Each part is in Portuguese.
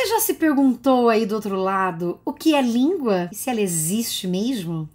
já se perguntou aí do outro lado o que é língua e se ela existe mesmo?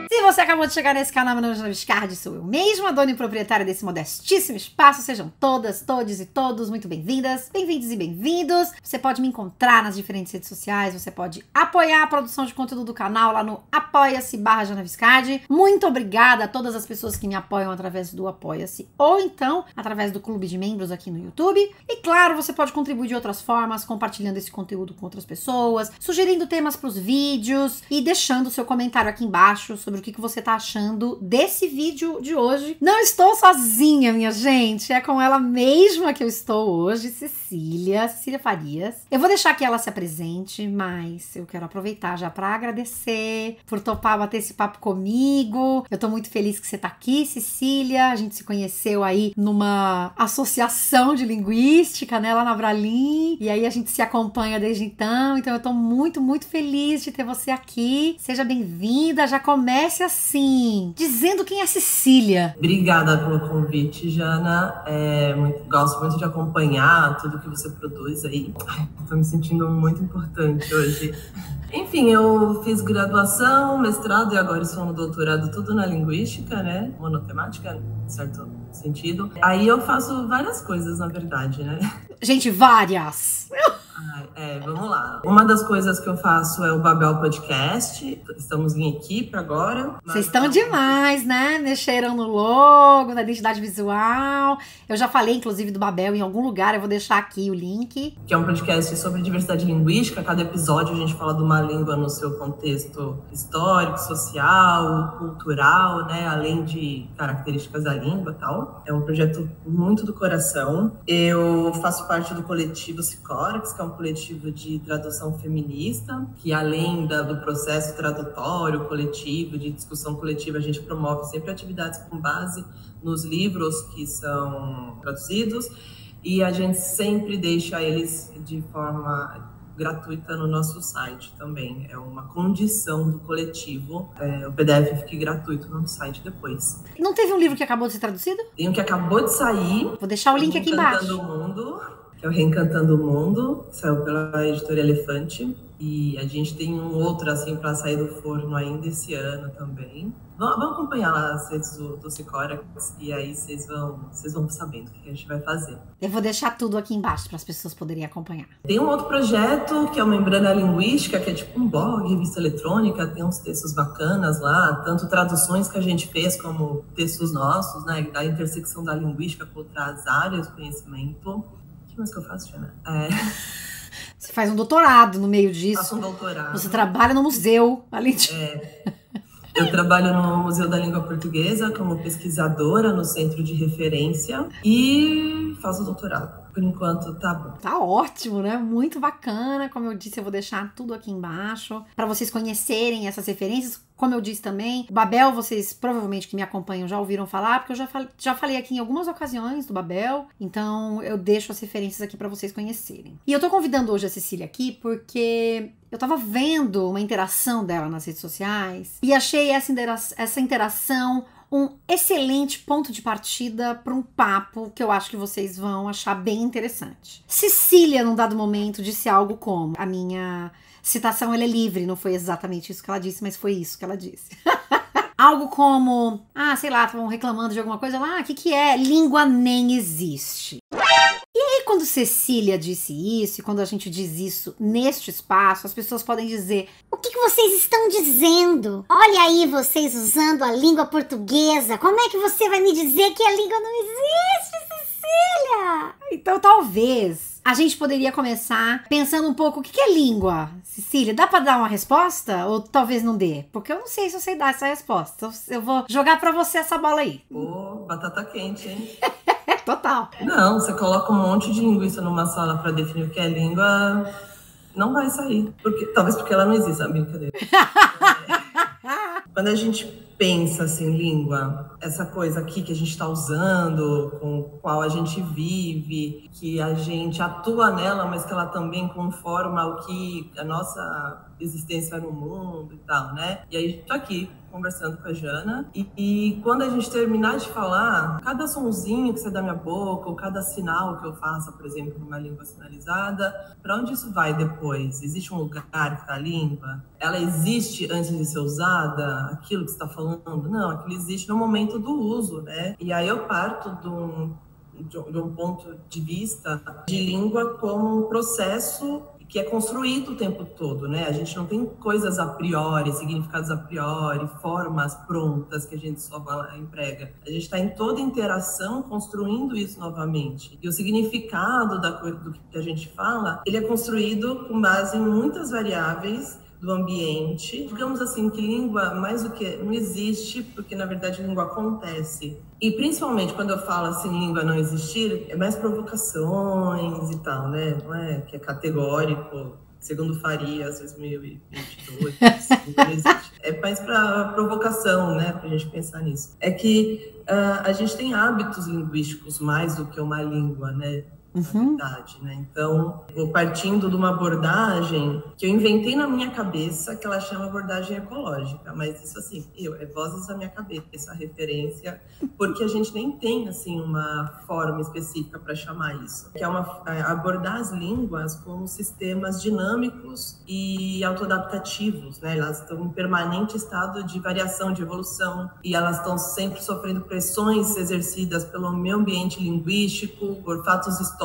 Se você acabou de chegar nesse canal, meu nome é Jana Viscardi, sou eu mesma, dona e proprietária desse modestíssimo espaço. Sejam todas, todes e todos muito bem-vindas, bem-vindos e bem-vindos. Você pode me encontrar nas diferentes redes sociais, você pode apoiar a produção de conteúdo do canal lá no apoia-se/Jana Viscardi. Muito obrigada a todas as pessoas que me apoiam através do Apoia-se ou então através do clube de membros aqui no YouTube. E claro, você pode contribuir de outras formas, compartilhando esse conteúdo com outras pessoas, sugerindo temas para os vídeos e deixando seu comentário aqui embaixo sobre o que você tá achando desse vídeo de hoje. Não estou sozinha, minha gente, é com ela mesma que eu estou hoje, Cecília Farias. Eu vou deixar que ela se apresente, mas eu quero aproveitar já para agradecer por topar bater esse papo comigo. Eu tô muito feliz que você tá aqui, Cecília. A gente se conheceu aí numa associação de linguística, né, lá na Bralim, e aí a gente se acompanha desde então eu tô muito, muito feliz de ter você aqui. Seja bem-vinda, já comece assim, dizendo quem é Cecília. Obrigada pelo convite, Jana. Gosto muito de acompanhar tudo que você produz aí. Tô me sentindo muito importante hoje. Enfim, eu fiz graduação, mestrado e agora estou no doutorado, tudo na linguística, né? Monotemática, em certo sentido. Aí eu faço várias coisas, na verdade, né? Gente, várias! Vamos lá. Uma das coisas que eu faço é o Babel Podcast. Estamos em equipe agora. Vocês estão demais, né? Mexeram no logo, na identidade visual. Eu já falei, inclusive, do Babel em algum lugar. Eu vou deixar aqui o link. Que é um podcast sobre diversidade linguística. Cada episódio a gente fala de uma língua no seu contexto histórico, social, cultural, né? Além de características da língua e tal. É um projeto muito do coração. Eu faço parte do coletivo Sicórax, que é um coletivo de tradução feminista, que além do processo tradutório coletivo, de discussão coletiva, a gente promove sempre atividades com base nos livros que são traduzidos e a gente sempre deixa eles de forma gratuita no nosso site também. É uma condição do coletivo. O PDF fique gratuito no site depois. Não teve um livro que acabou de ser traduzido? Tem um que acabou de sair. Vou deixar o link aqui embaixo. Reencantando o Mundo, que é o Reencantando o Mundo, saiu pela editora Elefante. E a gente tem um outro, assim, para sair do forno ainda esse ano também. Vamos acompanhar lá as redes do Sicórax e aí vocês vão sabendo o que a gente vai fazer. Eu vou deixar tudo aqui embaixo para as pessoas poderem acompanhar. Tem um outro projeto que é o Membrana Linguística, que é tipo um blog, revista eletrônica, tem uns textos bacanas lá, tanto traduções que a gente fez como textos nossos, né, da intersecção da linguística com outras áreas do conhecimento. O que mais que eu faço, Jana? Você faz um doutorado no meio disso. Faço um doutorado. Você trabalha no museu, além de... Eu trabalho no Museu da Língua Portuguesa como pesquisadora no Centro de Referência e faço doutorado. Por enquanto, tá bom. Tá ótimo, né? Muito bacana. Como eu disse, eu vou deixar tudo aqui embaixo para vocês conhecerem essas referências. Como eu disse também, Babel, vocês provavelmente que me acompanham já ouviram falar, porque eu já falei aqui em algumas ocasiões do Babel, então eu deixo as referências aqui para vocês conhecerem. E eu tô convidando hoje a Cecília aqui porque eu tava vendo uma interação dela nas redes sociais e achei essa interação um excelente ponto de partida para um papo que eu acho que vocês vão achar bem interessante. Cecília, num dado momento, disse algo como: a minha citação ela é livre, não foi exatamente isso que ela disse, mas foi isso que ela disse. Algo como, sei lá, estavam reclamando de alguma coisa, o que é? Língua nem existe. E aí, quando Cecília disse isso, e quando a gente diz isso neste espaço, as pessoas podem dizer: o que vocês estão dizendo? Olha aí vocês usando a língua portuguesa. Como é que você vai me dizer que a língua não existe, Cecília? Então, talvez a gente poderia começar pensando um pouco: o que é língua? Cecília, dá pra dar uma resposta? Ou talvez não dê? Porque eu não sei se eu sei dar essa resposta. Eu vou jogar pra você essa bola aí. Pô, batata quente, hein? Total. Não, você coloca um monte de linguiça numa sala para definir o que é língua, não vai sair. Talvez porque ela não existe, a brincadeira. Quando a gente pensa assim, língua, essa coisa aqui que a gente está usando, com a qual a gente vive, que a gente atua nela, mas que ela também conforma o que a nossa existência no mundo e tal, né? E aí tô aqui conversando com a Jana, e quando a gente terminar de falar, cada sonzinho que sai da minha boca, ou cada sinal que eu faça, por exemplo, numa língua sinalizada, para onde isso vai depois? Existe um lugar que está a língua? Ela existe antes de ser usada? Aquilo que você está falando? Não, aquilo existe no momento do uso, né? E aí eu parto de um ponto de vista de língua como um processo que é construído o tempo todo, né? A gente não tem coisas a priori, significados a priori, formas prontas que a gente só vai lá e emprega. A gente está em toda interação construindo isso novamente. E o significado do que a gente fala, ele é construído com base em muitas variáveis do ambiente. Digamos assim, que língua, mais do que não existe, porque na verdade língua acontece. E principalmente quando eu falo assim, língua não existir, é mais provocações e tal, né? Não é que é categórico, segundo Farias, 2022, não existe. É mais para provocação, né? Para a gente pensar nisso. É que a gente tem hábitos linguísticos mais do que uma língua, né? Na verdade, né? Então, vou partindo de uma abordagem que eu inventei na minha cabeça, que ela chama abordagem ecológica, mas isso assim, é vozes da minha cabeça, essa referência, porque a gente nem tem assim uma forma específica para chamar isso, que é abordar as línguas como sistemas dinâmicos e autoadaptativos, né? Elas estão em permanente estado de variação, de evolução, e elas estão sempre sofrendo pressões exercidas pelo meio ambiente linguístico, por fatos históricos,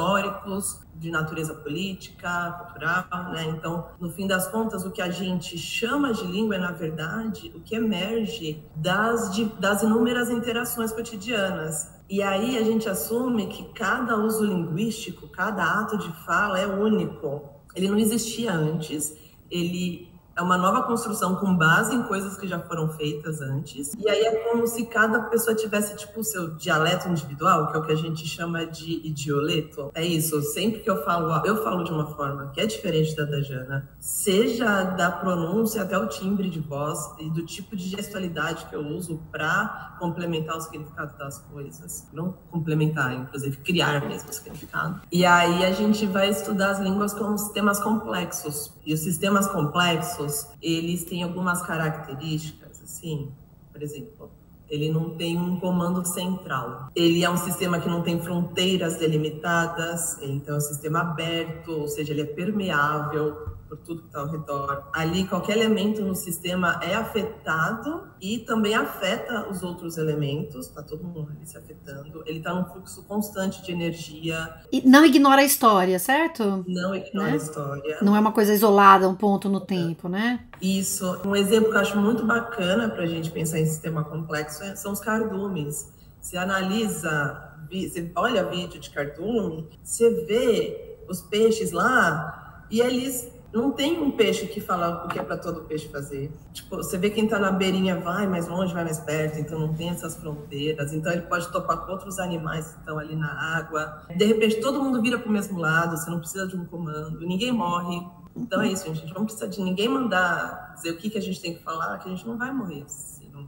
de natureza política, cultural, né? Então, no fim das contas, o que a gente chama de língua é, na verdade, o que emerge das inúmeras interações cotidianas. E aí a gente assume que cada uso linguístico, cada ato de fala é único. Ele não existia antes, ele é uma nova construção com base em coisas que já foram feitas antes. E aí é como se cada pessoa tivesse, tipo, o seu dialeto individual, que é o que a gente chama de idioleto. É isso, sempre que eu falo de uma forma que é diferente da Jana, seja da pronúncia até o timbre de voz e do tipo de gestualidade que eu uso para complementar o significado das coisas. Não complementar, inclusive criar mesmo o significado. E aí a gente vai estudar as línguas como sistemas complexos. E os sistemas complexos, eles têm algumas características, assim, por exemplo, ele não tem um comando central. Ele é um sistema que não tem fronteiras delimitadas, então é um sistema aberto, ou seja, ele é permeável por tudo que está ao redor. Ali, qualquer elemento no sistema é afetado e também afeta os outros elementos, está todo mundo ali se afetando. Ele está num fluxo constante de energia. E não ignora a história, certo? Não ignora a história. Não é uma coisa isolada, um ponto no tempo, né? Isso. Um exemplo que eu acho muito bacana para a gente pensar em sistema complexo são os cardumes. Você analisa, você olha vídeo de cardume, você vê os peixes lá e eles não tem um peixe que fala o que é para todo peixe fazer. Tipo, você vê quem está na beirinha vai mais longe, vai mais perto, então não tem essas fronteiras. Então ele pode topar com outros animais que estão ali na água. De repente todo mundo vira para o mesmo lado, você não precisa de um comando, ninguém morre. Então é isso, gente. A gente não precisa de ninguém mandar dizer o que a gente tem que falar, que a gente não vai morrer se não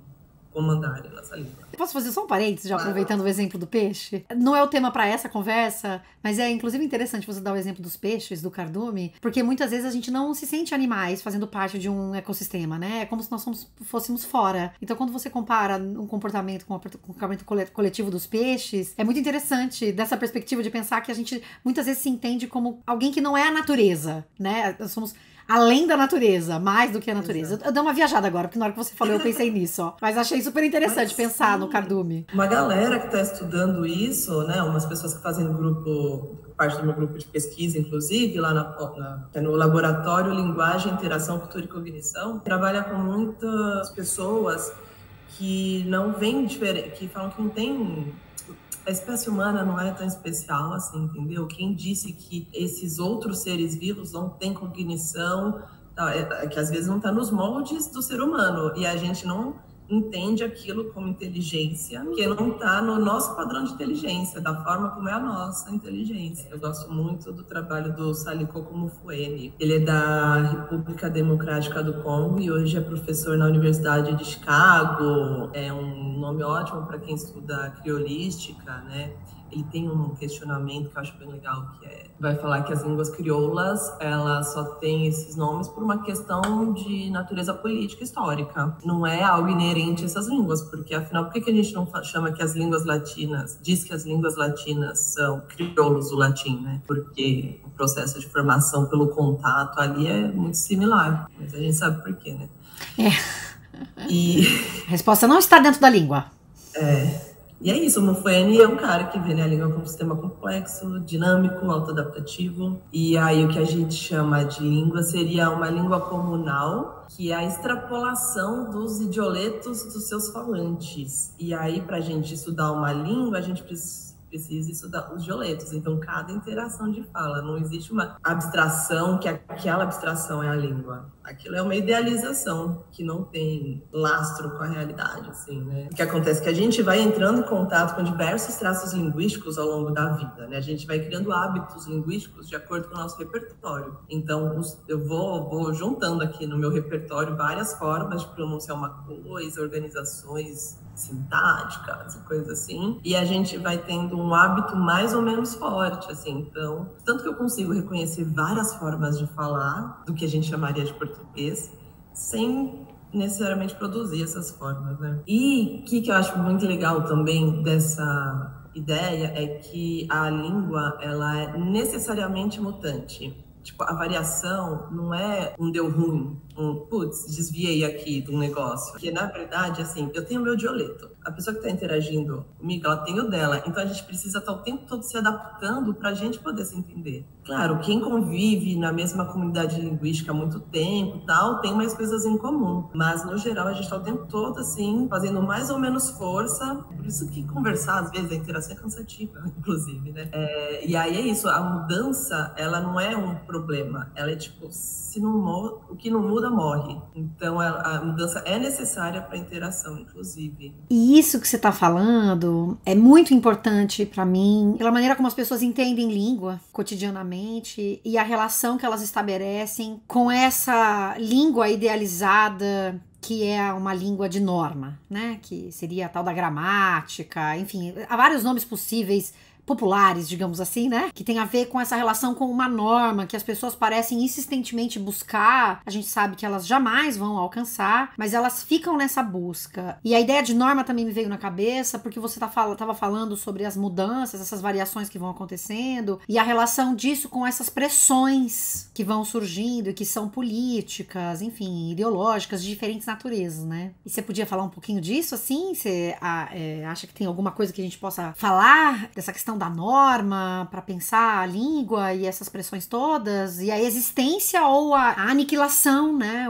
comandarem nossa língua. Posso fazer só um parênteses, já aproveitando o exemplo do peixe? Não é o tema para essa conversa, mas é inclusive interessante você dar o exemplo dos peixes, do cardume, porque muitas vezes a gente não se sente animais fazendo parte de um ecossistema, né? É como se nós fôssemos fora. Então, quando você compara um comportamento com o comportamento coletivo dos peixes, é muito interessante dessa perspectiva de pensar que a gente muitas vezes se entende como alguém que não é a natureza, né? Nós somos além da natureza, mais do que a natureza. Eu dei uma viajada agora, porque na hora que você falou eu pensei nisso, ó. Mas achei super interessante pensar no cardume. Uma galera que está estudando isso, né? Umas pessoas que fazem parte do meu grupo de pesquisa, inclusive, lá no Laboratório Linguagem, Interação, Cultura e Cognição, trabalha com muitas pessoas que não vêm diferente, que falam que não tem... A espécie humana não é tão especial assim, entendeu? Quem disse que esses outros seres vivos não têm cognição, que às vezes não está nos moldes do ser humano, e a gente não entende aquilo como inteligência, que não está no nosso padrão de inteligência, da forma como é a nossa inteligência. Eu gosto muito do trabalho do Saliko Mufwene. Ele é da República Democrática do Congo e hoje é professor na Universidade de Chicago. É um nome ótimo para quem estuda criolística, né? ele tem um questionamento que eu acho bem legal, que vai falar que as línguas crioulas, elas só têm esses nomes por uma questão de natureza política histórica. Não é algo inerente a essas línguas, porque afinal, por que a gente não chama que as línguas latinas, diz que as línguas latinas são crioulos do latim, né? Porque o processo de formação pelo contato ali é muito similar, mas a gente sabe por quê, né? A resposta não está dentro da língua. E é isso, o Mofuene é um cara que vê, né, a língua como um sistema complexo, dinâmico, autoadaptativo. E aí o que a gente chama de língua seria uma língua comunal, que é a extrapolação dos idioletos dos seus falantes. E aí, para a gente estudar uma língua, a gente precisa estudar os dioletos. Então, cada interação de fala, não existe uma abstração, que aquela abstração é a língua. Aquilo é uma idealização que não tem lastro com a realidade, assim, né? O que acontece é que a gente vai entrando em contato com diversos traços linguísticos ao longo da vida, né? A gente vai criando hábitos linguísticos de acordo com o nosso repertório. Então, eu vou juntando aqui no meu repertório várias formas de pronunciar uma coisa, organizações sintáticas e coisas assim, e a gente vai tendo um hábito mais ou menos forte, assim. Então, tanto que eu consigo reconhecer várias formas de falar do que a gente chamaria de português, sem necessariamente produzir essas formas, né? E o que eu acho muito legal também dessa ideia é que a língua, ela é necessariamente mutante. Tipo, a variação não é um deu ruim, desviei aqui de um negócio. Porque, na verdade, assim, eu tenho o meu dioleto. A pessoa que está interagindo comigo, ela tem o dela. Então, a gente precisa estar o tempo todo se adaptando para a gente poder se entender. Claro, quem convive na mesma comunidade linguística há muito tempo e tal, tem mais coisas em comum. Mas, no geral, a gente está o tempo todo, assim, fazendo mais ou menos força. Por isso que conversar, às vezes, a interação é cansativa, inclusive, né? E aí é isso, a mudança, ela não é um problema. Ela é tipo, o que não muda, morre. Então, a mudança é necessária para a interação, inclusive. E isso que você está falando é muito importante para mim, pela maneira como as pessoas entendem língua cotidianamente e a relação que elas estabelecem com essa língua idealizada que é uma língua de norma, né? Que seria a tal da gramática, enfim, há vários nomes possíveis populares, digamos assim, né? Que tem a ver com essa relação com uma norma que as pessoas parecem insistentemente buscar. A gente sabe que elas jamais vão alcançar, mas elas ficam nessa busca. E a ideia de norma também me veio na cabeça porque você estava falando sobre as mudanças, essas variações que vão acontecendo e a relação disso com essas pressões que vão surgindo e que são políticas, enfim, ideológicas de diferentes naturezas, né? E você podia falar um pouquinho disso, assim? Você acha que tem alguma coisa que a gente possa falar dessa questão da norma, para pensar a língua e essas pressões todas, e a existência ou a aniquilação, né?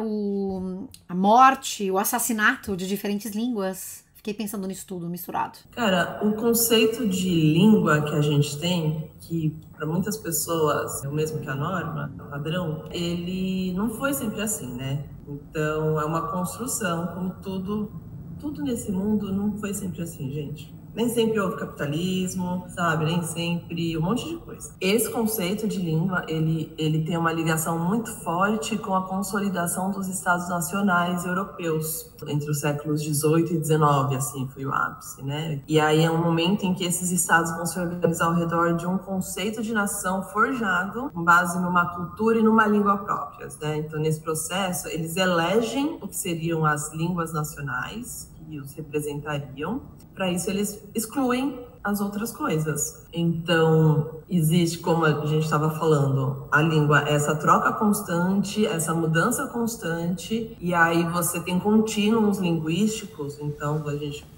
A morte, o assassinato de diferentes línguas. Fiquei pensando nisso tudo misturado. Cara, o conceito de língua que a gente tem, que para muitas pessoas é o mesmo que a norma, o padrão, ele não foi sempre assim, né? Então, é uma construção, como tudo nesse mundo não foi sempre assim, gente. Nem sempre houve capitalismo, sabe? Nem sempre, um monte de coisa. Esse conceito de língua, ele tem uma ligação muito forte com a consolidação dos Estados nacionais europeus. Entre os séculos XVIII e XIX, assim, foi o ápice, né? E aí é um momento em que esses estados vão se organizar ao redor de um conceito de nação forjado com base numa cultura e numa língua próprias, né? Então, nesse processo, eles elegem o que seriam as línguas nacionais, que os representariam. Para isso, eles excluem as outras coisas. Então, existe, como a gente estava falando, a língua, essa troca constante, essa mudança constante, e aí você tem contínuos linguísticos. Então,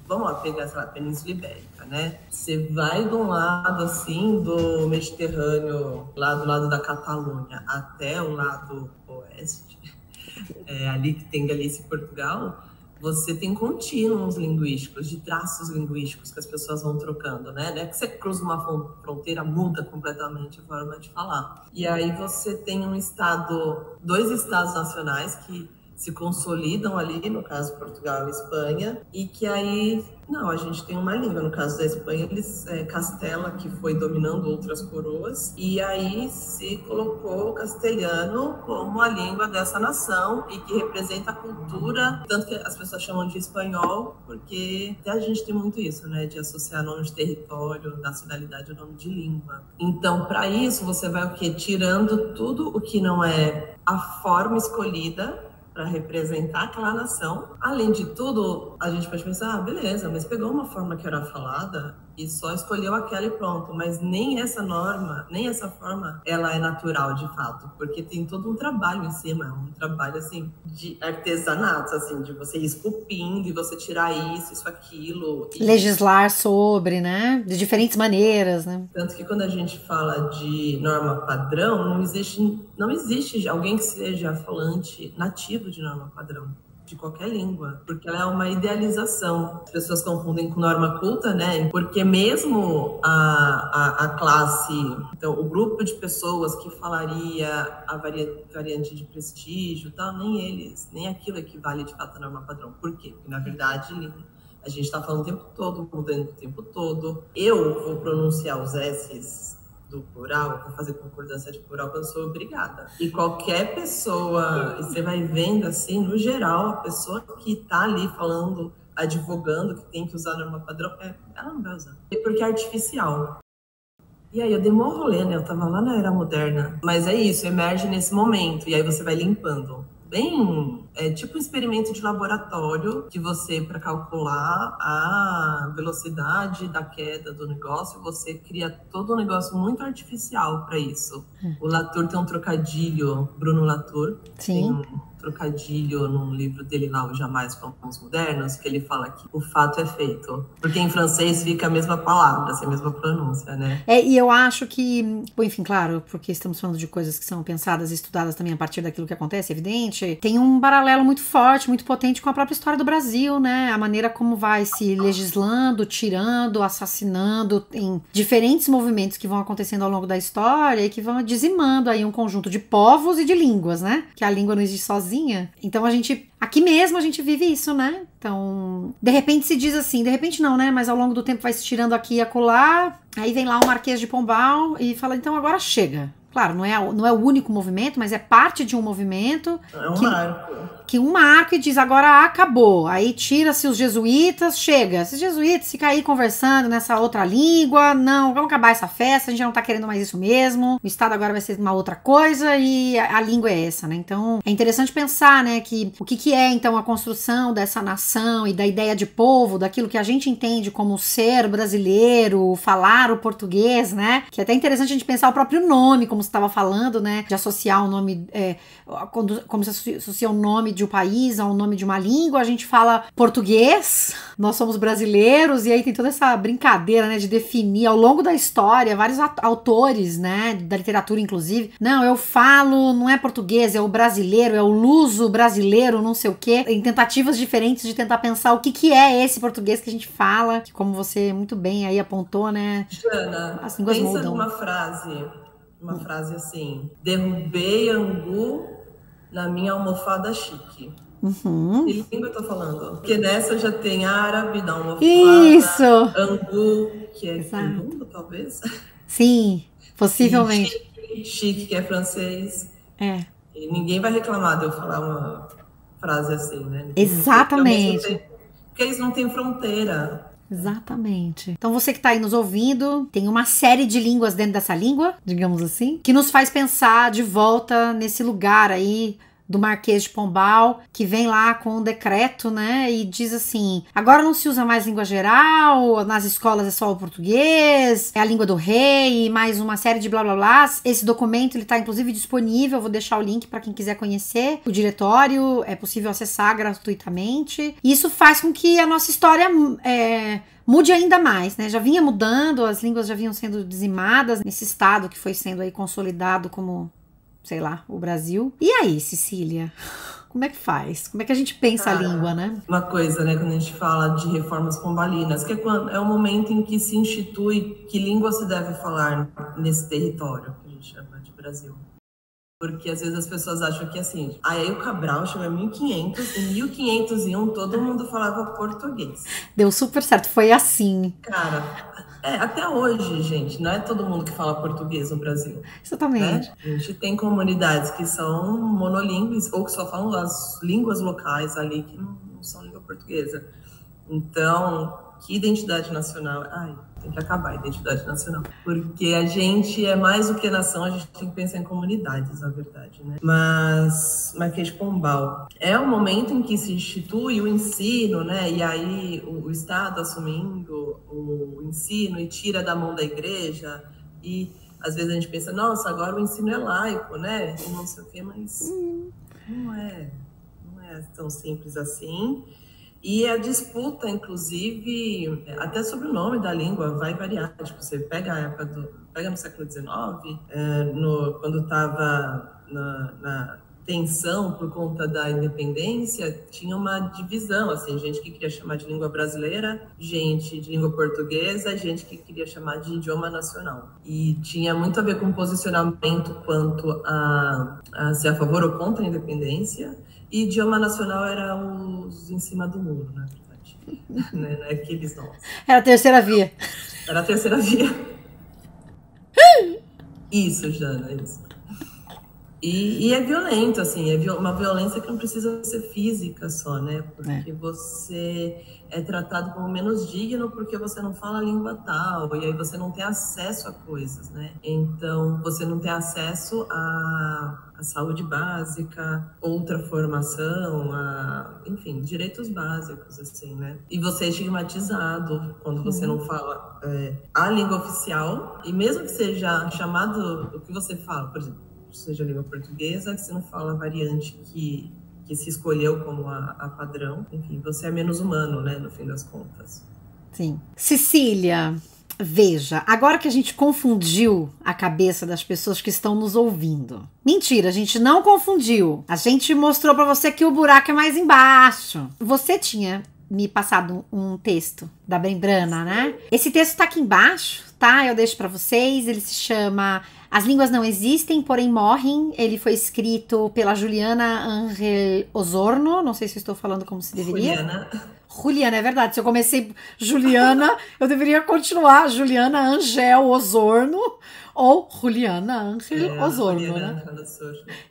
vamos lá pegar essa Península Ibérica, né? Você vai de um lado, assim, do Mediterrâneo, lá do lado da Catalunha, até o lado oeste, ali que tem Galícia e Portugal, você tem contínuos linguísticos, de traços linguísticos que as pessoas vão trocando, né? Não é que você cruza uma fronteira, muda completamente a forma de falar. E aí você tem dois estados nacionais que se consolidam ali, no caso Portugal e Espanha, e que aí, não, a gente tem uma língua, no caso da Espanha, Castela, que foi dominando outras coroas, e aí se colocou o castelhano como a língua dessa nação e que representa a cultura, tanto que as pessoas chamam de espanhol, porque até a gente tem muito isso, né, de associar nome de território, nacionalidade ao nome de língua. Então, para isso, você vai o quê? Tirando tudo o que não é a forma escolhida para representar aquela nação. Além de tudo, a gente pode pensar, beleza, mas pegou uma forma que era falada e só escolheu aquela e pronto. Mas nem essa norma, nem essa forma, ela é natural de fato, porque tem todo um trabalho em cima, um trabalho assim de artesanato, assim, de você ir esculpindo e você tirar isso, aquilo. Legislar sobre, né? De diferentes maneiras, né? Tanto que quando a gente fala de norma padrão, não existe alguém que seja falante nativo de norma padrão, de qualquer língua, porque ela é uma idealização. As pessoas confundem com norma culta, né? Porque mesmo a classe, então o grupo de pessoas que falaria a variante de prestígio, tal, nem aquilo equivale de fato à norma padrão. Por quê? Porque na verdade a gente está falando o tempo todo, mudando o tempo todo. Eu vou pronunciar os S's do plural, vou fazer concordância de plural quando eu sou obrigada. E qualquer pessoa, você vai vendo assim, no geral, a pessoa que está ali falando, advogando que tem que usar a norma padrão, ela não vai usar. Porque é artificial. E aí eu dei um rolê, né? Eu tava lá na Era Moderna. Mas é isso, emerge nesse momento. E aí você vai limpando. É tipo um experimento de laboratório que você, para calcular a velocidade da queda do negócio, você cria todo um negócio muito artificial para isso. O Latour tem um trocadilho, Bruno Latour, Sim. tem um trocadilho num livro dele lá, O Jamais Fomos Modernos, que ele fala que o fato é feito. Porque em francês fica a mesma palavra, assim, a mesma pronúncia, né? E eu acho que, bom, enfim, claro, porque estamos falando de coisas que são pensadas e estudadas também a partir daquilo que acontece, é evidente, tem um paralelo muito forte, muito potente com a própria história do Brasil, né? A maneira como vai se legislando, tirando, assassinando em diferentes movimentos que vão acontecendo ao longo da história e que vão dizimando aí um conjunto de povos e de línguas, né? Que a língua não existe sozinha. Então aqui mesmo a gente vive isso, né? Então, de repente se diz assim, de repente não, né? Mas ao longo do tempo vai se tirando aqui e acolá, aí vem lá o Marquês de Pombal e fala, então agora chega. Claro, não é o único movimento, mas é parte de um movimento. É um marco. Que um marco e diz, agora acabou. Aí tira-se os jesuítas, chega. Esses jesuítas ficam aí conversando nessa outra língua. Não, vamos acabar essa festa, a gente não tá querendo mais isso mesmo. O Estado agora vai ser uma outra coisa e a língua é essa, né? Então, é interessante pensar, né, que o que é, então, a construção dessa nação e da ideia de povo, daquilo que a gente entende como ser brasileiro, falar o português, né? Que é até interessante a gente pensar o próprio nome, como você estava falando, né? De associar o nome, como se associa o nome de um país ao nome de uma língua, a gente fala português, nós somos brasileiros, e aí tem toda essa brincadeira, né, de definir ao longo da história, vários autores, né, da literatura inclusive, não, eu falo, não é português, é o brasileiro, é o luso brasileiro, não sei o quê, em tentativas diferentes de tentar pensar o que é esse português que a gente fala, que como você muito bem aí apontou, né, Jana, as línguas pensa mudam. Uma frase assim, derrubei angu na minha almofada chique. Que língua eu tô falando? Porque nessa já tem árabe na almofada. Isso! Angu, que é segundo, talvez. Sim, possivelmente. Chique, que é francês. E ninguém vai reclamar de eu falar uma frase assim, né? Exatamente. Porque eles não têm fronteira. Exatamente. Então você que tá aí nos ouvindo, tem uma série de línguas dentro dessa língua, digamos assim, que nos faz pensar de volta nesse lugar aí do Marquês de Pombal, que vem lá com um decreto, né, e diz assim, agora não se usa mais língua geral, nas escolas é só o português, é a língua do rei, e mais uma série de blá blá blá. Esse documento, ele tá inclusive disponível, vou deixar o link para quem quiser conhecer, o diretório, é possível acessar gratuitamente, e isso faz com que a nossa história mude ainda mais, né, já vinha mudando, as línguas já vinham sendo dizimadas nesse estado que foi sendo aí consolidado como, sei lá, o Brasil. E aí, Cecília? Como é que faz? Como é que a gente pensa a língua, né? Uma coisa, né, quando a gente fala de reformas pombalinas, que é o momento em que se institui que língua se deve falar nesse território que a gente chama de Brasil. Porque às vezes as pessoas acham que assim, aí o Cabral chegou em 1500, em 1501 todo mundo falava português. Deu super certo, foi assim. Cara, até hoje, gente, não é todo mundo que fala português no Brasil. Exatamente. Né? A gente tem comunidades que são monolíngues ou que só falam as línguas locais ali que não são língua portuguesa. Então, que identidade nacional? Ai, tem que acabar a identidade nacional. Porque a gente é mais do que nação, a gente tem que pensar em comunidades, na verdade, né? Mas, Marquês de Pombal, é o momento em que se institui o ensino, né? E aí o Estado assumindo o ensino e tira da mão da igreja. E às vezes a gente pensa, nossa, agora o ensino é laico, né? E não sei o quê, mas não é tão simples assim. E a disputa, inclusive, até sobre o nome da língua vai variar. Tipo, você pega a época pega no século XIX, quando estava na tensão por conta da independência, tinha uma divisão, assim, gente que queria chamar de língua brasileira, gente de língua portuguesa, gente que queria chamar de idioma nacional. E tinha muito a ver com o posicionamento quanto a ser a favor ou contra a independência. E idioma nacional era os em cima do muro, na verdade. Não é aqueles não. Era a terceira via. Era a terceira via. Isso, Jana, isso. E é violento, assim, é uma violência que não precisa ser física só, né? Porque você é tratado como menos digno porque você não fala a língua tal, e aí você não tem acesso a coisas, né? Então, você não tem acesso a saúde básica, outra formação, enfim, direitos básicos, assim, né? E você é estigmatizado quando você não fala a língua oficial, e mesmo que seja chamado o que você fala, por exemplo, seja a língua portuguesa, que você não fala a variante que se escolheu como a padrão, enfim, você é menos humano, né, no fim das contas. Sim. Cecília, veja, agora que a gente confundiu a cabeça das pessoas que estão nos ouvindo. Mentira, a gente não confundiu. A gente mostrou pra você que o buraco é mais embaixo. Você tinha me passado um texto da Brembrana, né? Esse texto tá aqui embaixo, tá? Eu deixo pra vocês. Ele se chama As Línguas Não Existem, Porém Morrem. Ele foi escrito pela Juliana Angel Osorno. Não sei se eu estou falando como se deveria. Juliana, é verdade. Se eu comecei Juliana, eu deveria continuar Juliana Angel Osorno ou Juliana Angel Osorno, Juliana, né?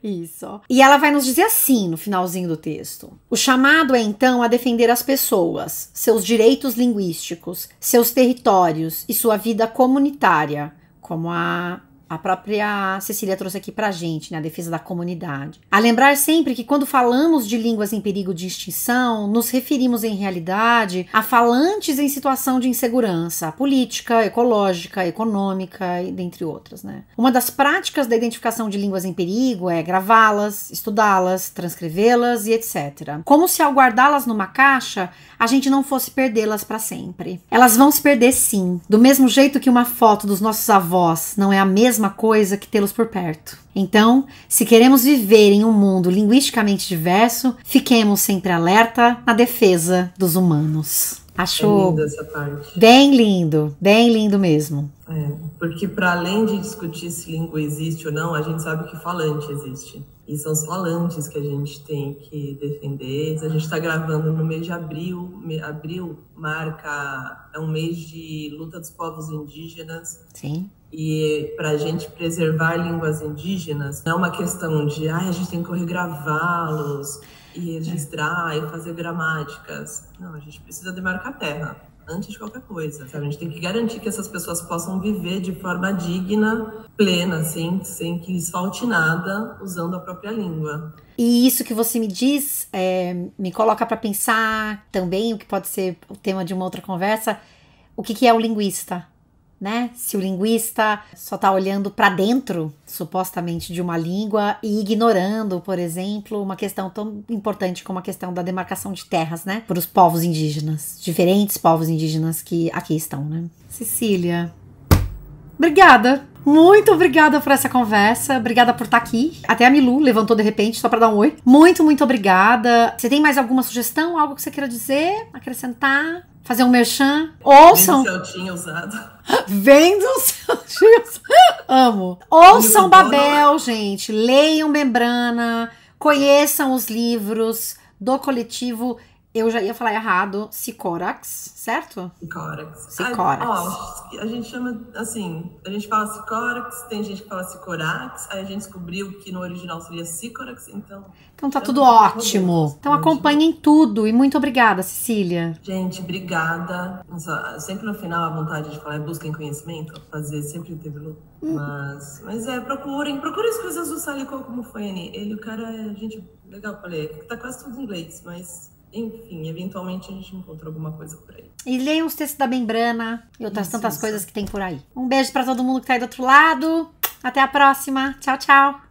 Isso. E ela vai nos dizer assim no finalzinho do texto. O chamado é então a defender as pessoas, seus direitos linguísticos, seus territórios e sua vida comunitária, como a própria Cecília trouxe aqui pra gente, né, a defesa da comunidade. A lembrar sempre que quando falamos de línguas em perigo de extinção, nos referimos em realidade a falantes em situação de insegurança política, ecológica, econômica e dentre outras, né. Uma das práticas da identificação de línguas em perigo é gravá-las, estudá-las, transcrevê-las e etc. Como se ao guardá-las numa caixa, a gente não fosse perdê-las para sempre. Elas vão se perder sim, do mesmo jeito que uma foto dos nossos avós não é a mesma coisa que tê-los por perto. Então, se queremos viver em um mundo linguisticamente diverso, fiquemos sempre alerta na defesa dos humanos. Achou? Linda essa parte. Bem lindo mesmo. Porque para além de discutir se língua existe ou não, a gente sabe que falante existe. E são os falantes que a gente tem que defender. A gente está gravando no mês de abril. Abril é um mês de luta dos povos indígenas. Sim. E para a gente preservar línguas indígenas, não é uma questão de a gente tem que regravá-los e registrar e fazer gramáticas. Não, a gente precisa demarcar a terra antes de qualquer coisa, sabe? A gente tem que garantir que essas pessoas possam viver de forma digna, plena, assim, sem que lhes falte nada, usando a própria língua. E isso que você me diz me coloca para pensar também, o que pode ser o tema de uma outra conversa, o que é o linguista, né? Se o linguista só tá olhando para dentro, supostamente, de uma língua e ignorando, por exemplo, uma questão tão importante como a questão da demarcação de terras, né? Para os povos indígenas, diferentes povos indígenas que aqui estão, né? Cecília, obrigada! Muito obrigada por essa conversa, obrigada por estar aqui. Até a Milu levantou de repente só para dar um oi. Muito obrigada. Você tem mais alguma sugestão, algo que você queira dizer, acrescentar? Fazer um merchan? Ouçam! Vendo se eu tinha usado. Vendo se eu tinha usado. Amo. Ouçam Babel, gente. Leiam Membrana. Conheçam os livros do coletivo. Eu já ia falar errado. Sicorax, certo? Sicorax. Sicorax. A gente chama, assim, a gente fala Sicorax, tem gente que fala Sicorax, aí a gente descobriu que no original seria Sicorax, então tá tudo ótimo. Então acompanhem tudo. E muito obrigada, Cecília. Gente, obrigada. Nossa, sempre no final a vontade de falar é busquem conhecimento, fazer sempre teve luta. Mas procurem as coisas do Salicô como Fanny. Ele, o cara é gente legal pra ler. Tá quase tudo em inglês, mas enfim, eventualmente a gente encontra alguma coisa por aí. E leiam os textos da Membrana e outras tantas coisas que tem por aí. Um beijo pra todo mundo que tá aí do outro lado. Até a próxima. Tchau, tchau.